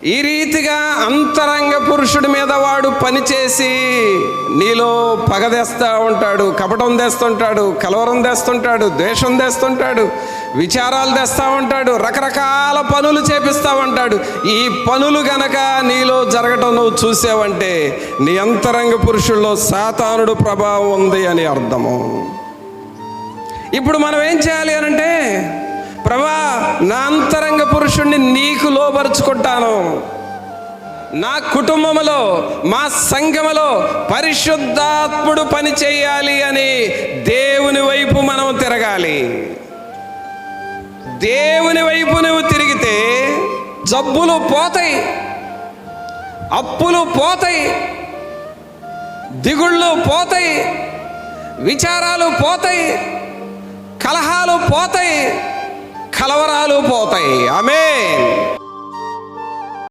ఈ రీతిగా అంతరంగ పురుషుడి మీద వాడు పనిచేసి నీలో పగ తెస్తూ ఉంటాడు, కపటం తెస్తుంటాడు, కలవరం తెస్తుంటాడు, ద్వేషం తెస్తుంటాడు, విచారాలు తెస్తూ ఉంటాడు, రకరకాల పనులు చేపిస్తూ ఉంటాడు. ఈ పనులు గనక నీలో జరగటం నువ్వు చూసావంటే నీ అంతరంగ పురుషుల్లో సాతానుడు ప్రభావం ఉంది అని అర్థము. ఇప్పుడు మనం ఏం చేయాలి అనంటే, ప్రభా, నా అంతరంగ పురుషుణ్ణి నీకు లోబరుచుకుంటాను, నా కుటుంబంలో, మా సంఘములో పరిశుద్ధాత్ముడు పని చేయాలి అని దేవుని వైపు మనం తిరగాలి. దేవుని వైపు నువ్వు తిరిగితే జబ్బులు పోతాయి, అప్పులు పోతాయి, దిగుళ్ళు పోతాయి, విచారాలు పోతాయి, కలహాలు పోతాయి, కలవరాలు పోతాయి. ఆమేన్.